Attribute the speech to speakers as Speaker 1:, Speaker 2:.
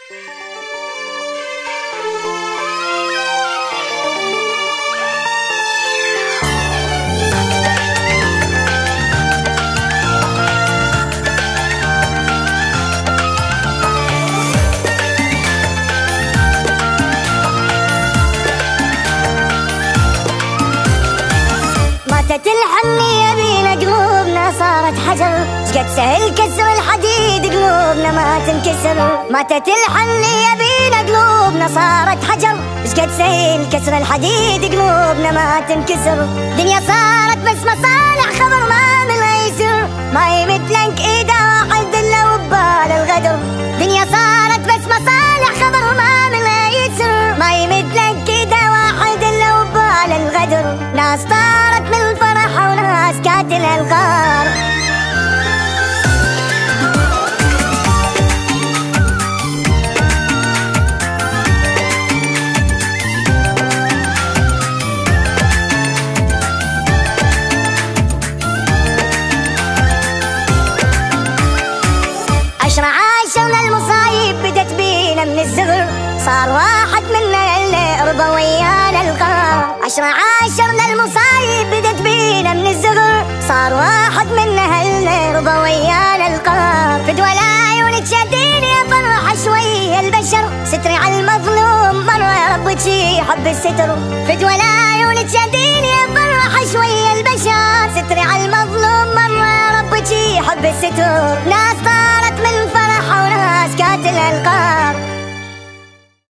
Speaker 1: ماتت الحنية بينا قلوبنا صارت حجر، شقد سهل كسر الحديد قلوبنا ما تنكسر. ماتت الحنية بينا قلوبنا صارت حجر، شقد سهل كسر الحديد قلوبنا ما تنكسر. دنيا صارت بس مصالح خبر ما من يسر، ما يمدلك ايده واحد الا وبال الغدر. دنيا صارت بس مصالح خبر ما من يسر، ما يمدلك ايده واحد الا وبال الغدر. ناس طارت من الفرح وناس كاتل الغار. عاشرنا المصايب بدت بينا من الزغر، صار واحد منا اللي رضى ويانا القرار. عاشرنا المصايب بدت بينا من الزغر، صار واحد منا اللي رضى ويانا القرار. فدوى العيون تشديني افرح شوية البشر، ستري على المظلوم مرة يا رب شي حب الستر. فدوى العيون تشديني افرح شوية البشر، ستري على المظلوم مرة يا رب شي حب الستر. ناس طارت من فرح وناس كاتل القار.